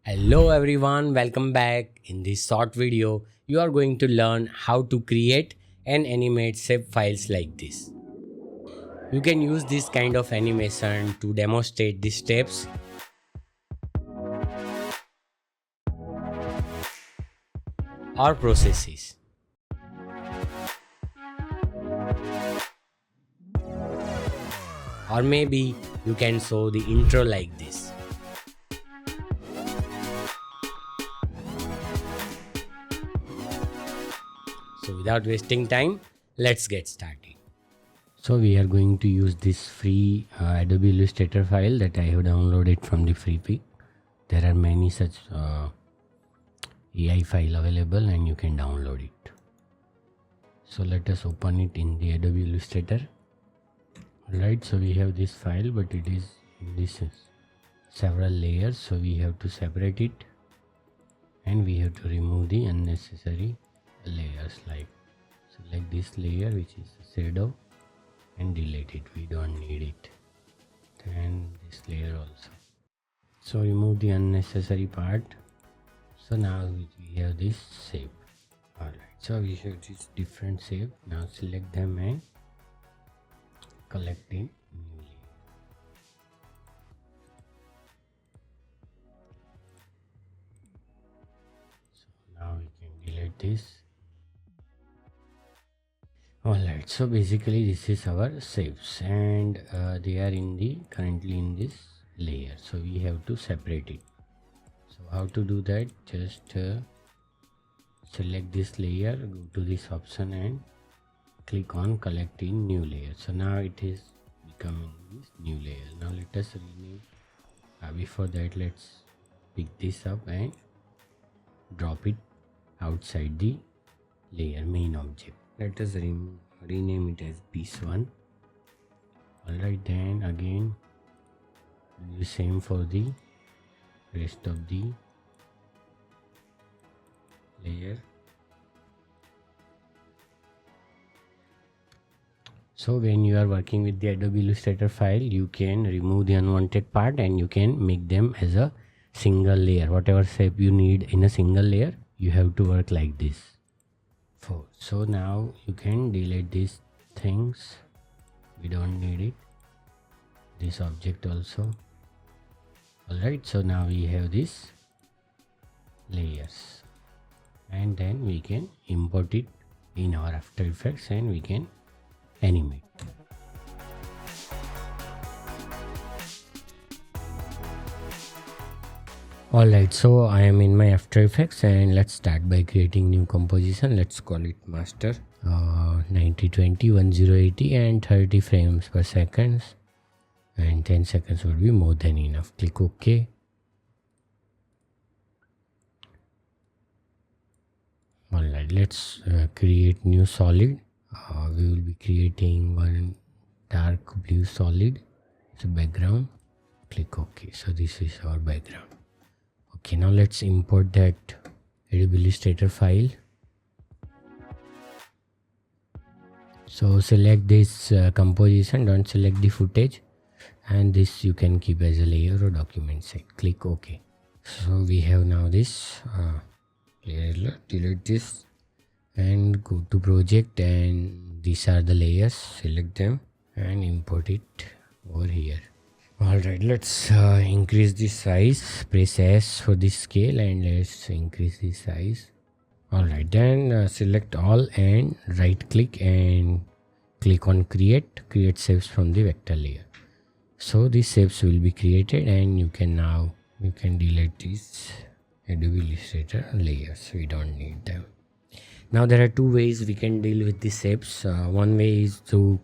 Hello everyone, welcome back. In this short video, you are going to learn how to create and animate shape files like this. You can use this kind of animation to demonstrate the steps or processes. Or maybe you can show the intro like this. So without wasting time, let's get started. So we are going to use this free Adobe Illustrator file that I have downloaded from the free pick. There are many such AI file available and you can download it. So let us open it in the Adobe Illustrator. Alright, so we have this file, but it is in this several layers, so we have to separate it and we have to remove the unnecessary layers. Like select this layer which is shadow and delete it, we don't need it. Then this layer also, so remove the unnecessary part. So now we have this shape. Alright, so we have this different shape. Now select them and collect in new layer. So now we can delete this. Alright, so basically this is our shapes and they are currently in this layer, so we have to separate it. So how to do that? Just select this layer, go to this option and click on collect in new layer. So now it is becoming this new layer. Now let us rename. Before that, let's pick this up and drop it outside the layer main object. Let us rename it as piece 1. Alright, then again do the same for the rest of the layer. So when you are working with the Adobe Illustrator file, you can remove the unwanted part and you can make them as a single layer. Whatever shape you need in a single layer, you have to work like this. So now you can delete these things, we don't need it. This object also. Alright, so now we have this layers and then we can import it in our After Effects and we can animate. Alright, so I am in my After Effects and let's start by creating new composition. Let's call it master 9020 1080 and 30 frames per second, and 10 seconds would be more than enough. Click OK. Alright, let's create new solid. We will be creating one dark blue solid. It's a background. Click OK. So this is our background. Okay, now let's import that Adobe Illustrator file. So select this composition, don't select the footage, and this you can keep as a layer or document set. Click OK. So we have now this layer. Delete this and go to project, and these are the layers. Select them and import it over here. Alright, let's increase the size. Press S for the scale and let's increase the size. Alright, then select all and right click and click on create shapes from the vector layer. So these shapes will be created and you can delete these Adobe Illustrator layers, we don't need them. Now there are two ways we can deal with the shapes. One way is to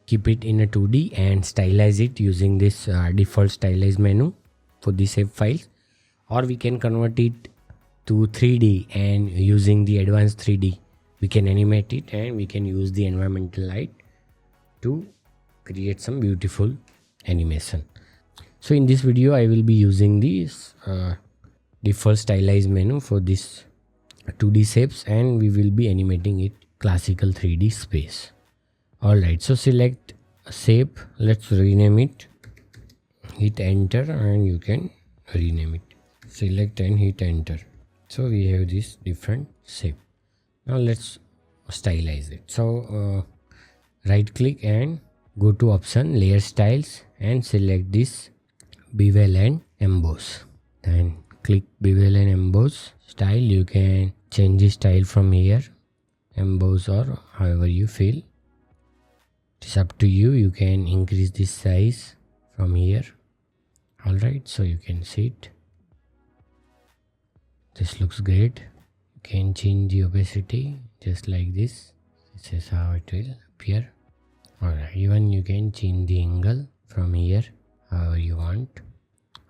keep it in a 2D and stylize it using this default stylize menu for the shape files, or we can convert it to 3D and using the advanced 3D we can animate it and we can use the environmental light to create some beautiful animation. So in this video I will be using this default stylize menu for this 2D shapes and we will be animating it classical 3D space. Alright, so select shape, let's rename it, hit enter and you can rename it. select and hit enter. So we have this different shape. Now let's stylize it. So right click and go to option layer styles and select this bevel and emboss. Then click bevel and emboss style. You can change the style from here, emboss, or however you feel. It's up to you. You can increase this size from here. Alright, so you can see it. This looks great. You can change the opacity just like this. This is how it will appear. Alright, even you can change the angle from here however you want.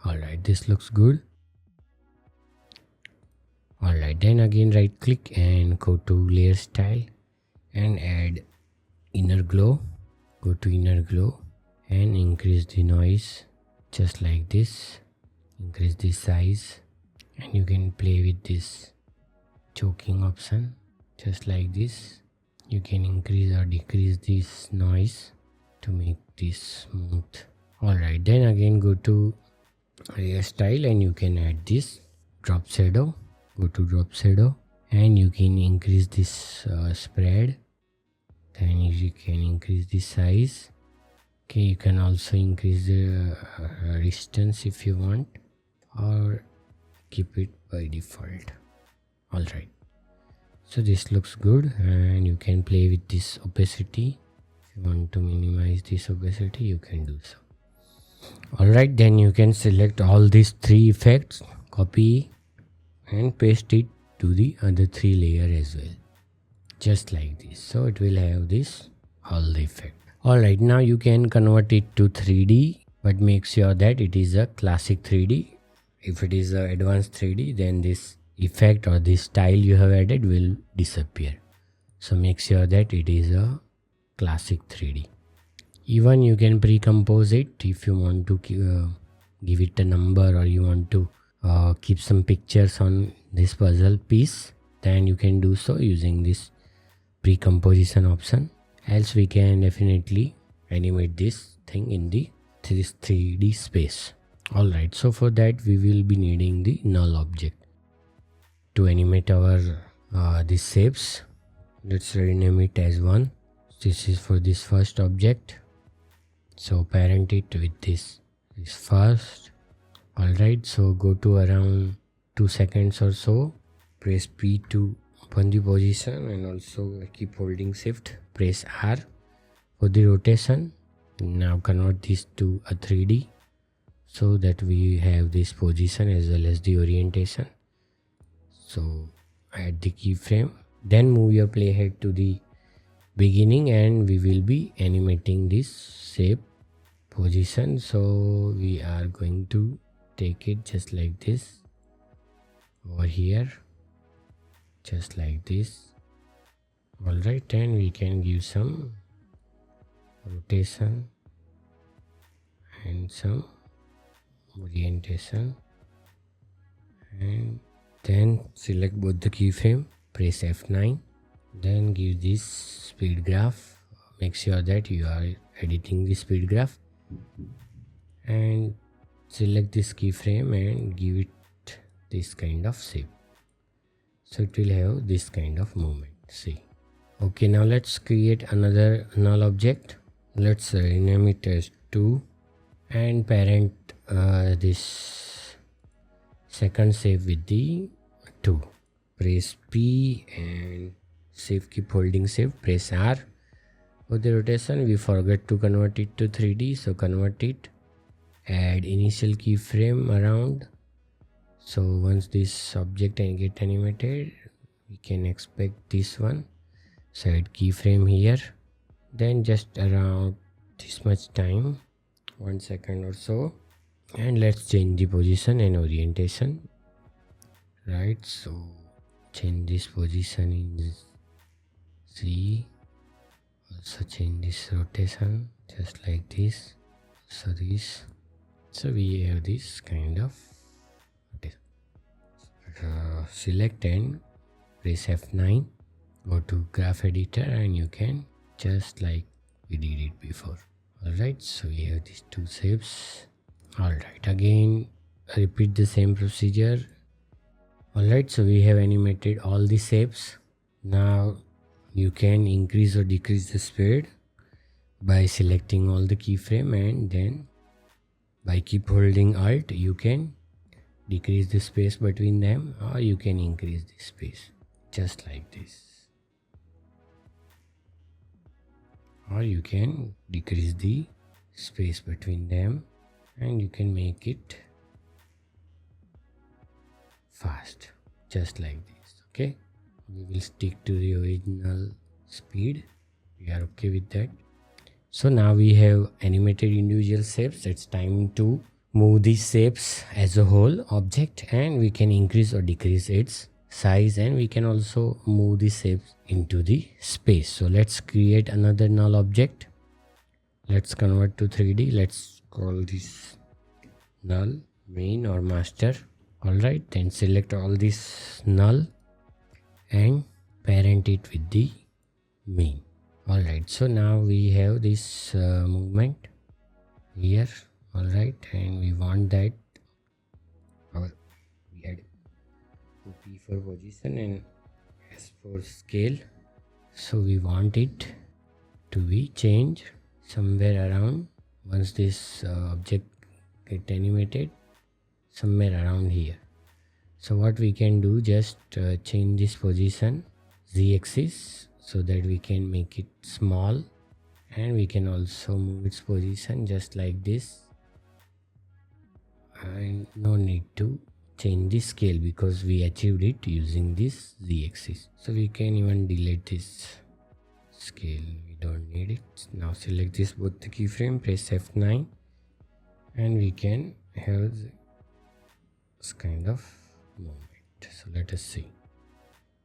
Alright, this looks good. Alright, then again right click and go to layer style and add inner glow. Go to inner glow and increase the noise just like this. Increase the size and you can play with this choking option just like this. You can increase or decrease this noise to make this smooth. Alright, then again go to layer style and you can add this drop shadow. Go to drop shadow and you can increase this spread. Then you can increase the size. Okay, you can also increase the distance if you want, or keep it by default. Alright, so this looks good and you can play with this opacity. If you want to minimize this opacity, you can do so. Alright, then you can select all these three effects, copy and paste it to the other three layer as well, just like this. So it will have this all the effect. Alright, now you can convert it to 3D, but make sure that it is a classic 3D. If it is a advanced 3D, then this effect or this style you have added will disappear. So make sure that it is a classic 3D. Even you can pre-compose it if you want to give it a number, or you want to keep some pictures on this puzzle piece, then you can do so using this pre-composition option. Else we can definitely animate this thing in this 3D space. Alright, so for that we will be needing the null object to animate our these shapes. Let's rename it as 1. This is for this first object. So parent it with this first. Alright, so go to around 2 seconds or so. Press P to open the position and also keep holding shift. Press R for the rotation. Now convert this to a 3D so that we have this position as well as the orientation. So add the keyframe. Then move your playhead to the beginning and we will be animating this shape position. So we are going to take it just like this over here, just like this. Alright, and we can give some rotation and some orientation, and then select both the keyframe, press F9, then give this speed graph. Make sure that you are editing the speed graph and select this keyframe and give it this kind of shape. So it will have this kind of movement. See. Okay, now let's create another null object. Let's rename it as 2 and parent this second shape with the 2. Press P and shift, keep holding shift, press R. For the rotation we forgot to convert it to 3D, so convert it, add initial keyframe around. So once this object get animated, we can expect this one. So add keyframe here, then just around this much time, 1 second or so, and let's change the position and orientation. Right, so change this position in Z, also change this rotation just like this. So this, so we have this kind of select and press F9, go to graph editor, and you can just like we did it before. Alright, so we have these two shapes. Alright, again repeat the same procedure. Alright, so we have animated all the shapes. Now you can increase or decrease the speed by selecting all the keyframe, and then by keep holding Alt you can decrease the space between them, or you can increase the space just like this, or you can decrease the space between them, and you can make it fast just like this. Okay, we will stick to the original speed. We are okay with that. So now we have animated individual shapes. It's time to move these shapes as a whole object, and we can increase or decrease its size, and we can also move the shapes into the space. So let's create another null object. Let's convert to 3D. Let's call this null main or master. Alright, then select all this null and parent it with the main. Alright, so now we have this movement here. Alright, and we want that we had P for position and S for scale. So we want it to be changed somewhere around, once this object get animated, somewhere around here. So what we can do, just change this position z-axis so that we can make it small, and we can also move its position just like this, and no need to change the scale because we achieved it using this z-axis. So we can even delete this scale, we don't need it. Now select this both the keyframe, press F9, and we can have this kind of movement. So let us see.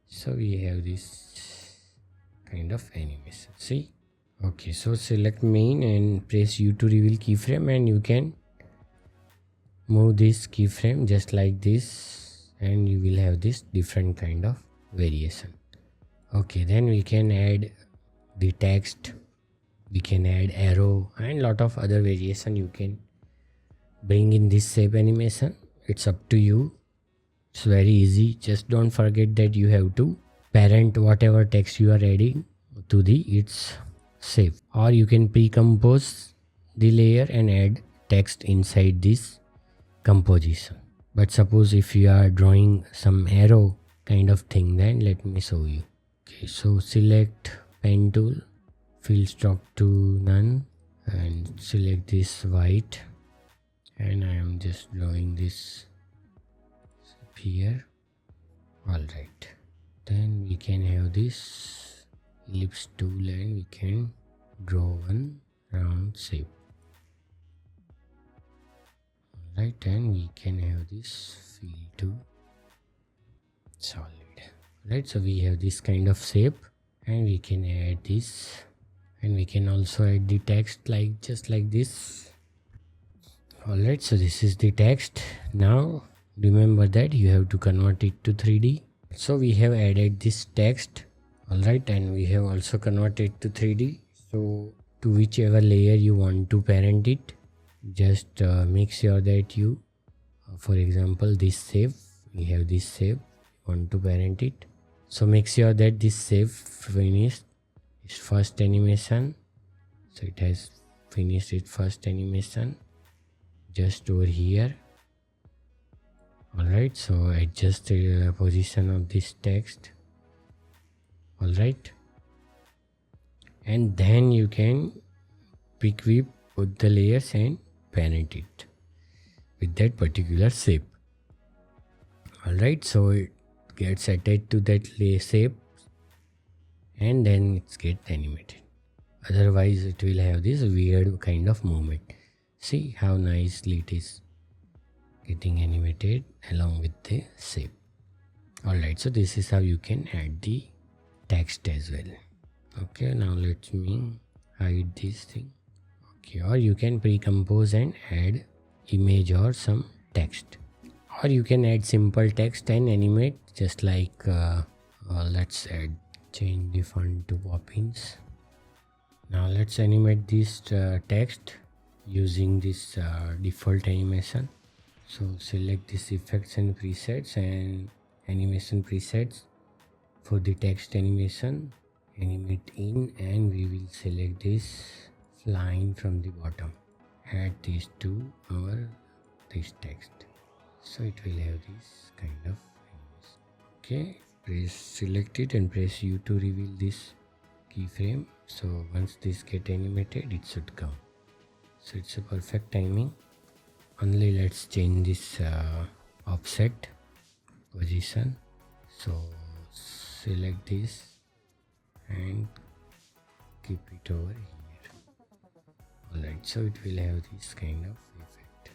So we have this kind of animation, see. Okay, so select main and press U to reveal keyframe, and you can move this keyframe just like this, and you will have this different kind of variation. Okay, then we can add the text, we can add arrow, and lot of other variation you can bring in this shape animation. It's up to you. It's very easy. Just don't forget that you have to parent whatever text you are adding to its shape, or you can pre-compose the layer and add text inside this composition. But suppose if you are drawing some arrow kind of thing, then let me show you. Okay, so select pen tool, fill stroke to none, and select this white, and I am just drawing this here. Alright, then we can have this ellipse tool, and we can draw one round shape. Alright, and we can have this fill to solid. Right, so we have this kind of shape, and we can add this, and we can also add the text like just like this. Alright, so this is the text. Now remember that you have to convert it to 3D. So we have added this text. Alright, and we have also converted to 3D. So to whichever layer you want to parent it, just make sure that you, for example, this shape, we have this shape, want to parent it. So make sure that this shape finished its first animation. So it has finished its first animation just over here. Alright, so adjust the position of this text. Alright, and then you can pick whip both the layers and parent it with that particular shape. Alright, so it gets attached to that shape, and then it gets animated. Otherwise it will have this weird kind of movement. See how nicely it is getting animated along with the shape. Alright, so this is how you can add the text as well. Okay, now let me hide this thing. Okay, or you can pre-compose and add image or some text, or you can add simple text and animate just like let's change the font to Poppins. Now let's animate this text using this default animation. So select this effects and presets and animation presets. For the text animation, animate in, and we will select this line from the bottom. Add these to this text. So it will have this kind of animation. Okay, press select it and press U to reveal this keyframe. So once this get animated, it should come. So it's a perfect timing. Only let's change this offset position. So select this and keep it over here. Alright, so it will have this kind of effect.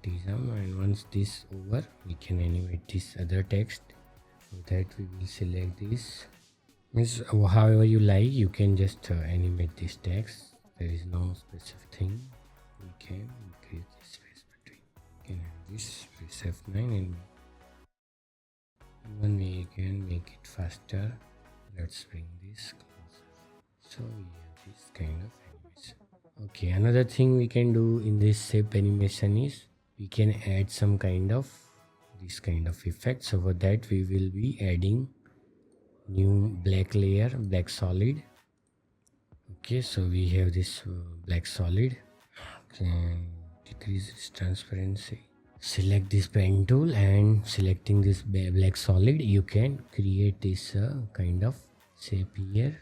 And once this over, we can animate this other text. For that we will select this. Means however you like, you can just animate this text. There is no specific thing. We can increase the space between. We can have this, press F9, and even we can make it faster. Let's bring this closer. So we have this kind of animation. Okay, another thing we can do in this shape animation is we can add some kind of this kind of effect. So for that we will be adding new black layer, black solid. Okay, so we have this black solid. Can decrease its transparency. Select this pen tool and selecting this black solid, you can create this kind of shape here.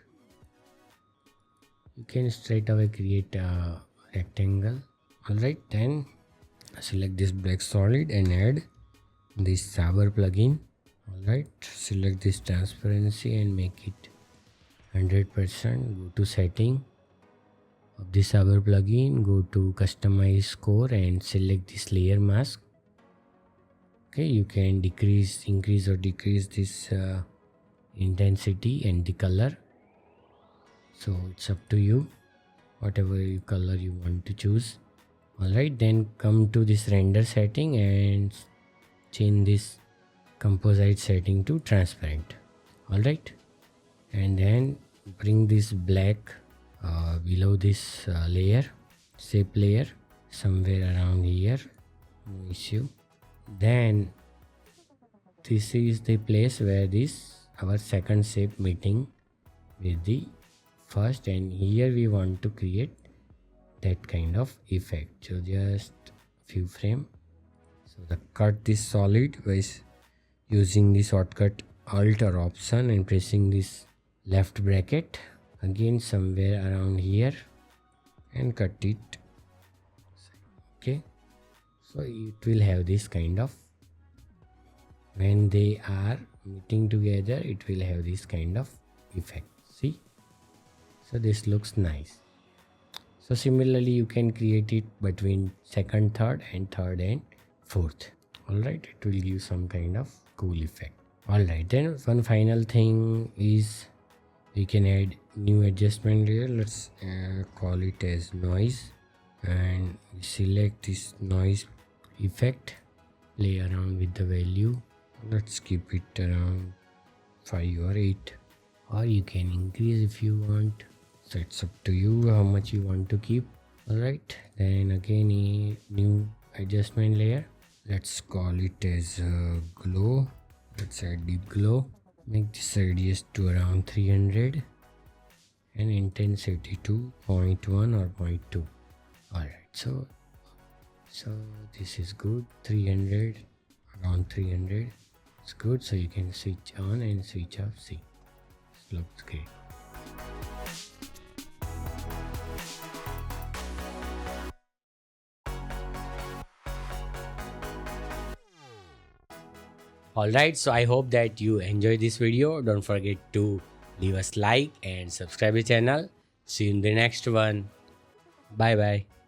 You can straight away create a rectangle. Alright, then select this black solid and add this Saber plugin. Alright, select this transparency and make it 100%. Go to setting of this Saber plugin, go to customize core and select this layer mask. Okay, you can increase or decrease this intensity and the color. So it's up to you, whatever color you want to choose. Alright, then come to this render setting and change this composite setting to transparent. Alright, and then bring this black below this layer, shape layer, somewhere around here, no issue. Then this is the place where this our second shape meeting with the first, and here we want to create that kind of effect. So just few frame. So the cut this solid by using the shortcut Alt or Option and pressing this left bracket again somewhere around here and cut it. Okay, so it will have this kind of, when they are meeting together, it will have this kind of effect. See, so this looks nice. So similarly you can create it between second, third and fourth. Alright, it will give some kind of cool effect. Alright, then one final thing is we can add new adjustment layer. Let's call it as noise, and we select this noise effect, play around with the value. Let's keep it around 5 or 8, or you can increase if you want. So it's up to you how much you want to keep. Alright, then again a new adjustment layer. Let's call it as glow. Let's add deep glow. Make this radius to around 300 and intensity to 0.1 or 0.2. Alright, so this is good. 300, around 300. It's good. So you can switch on and switch off. See, this looks great. Alright, so I hope that you enjoyed this video. Don't forget to leave us like and subscribe the channel. See you in the next one. Bye bye.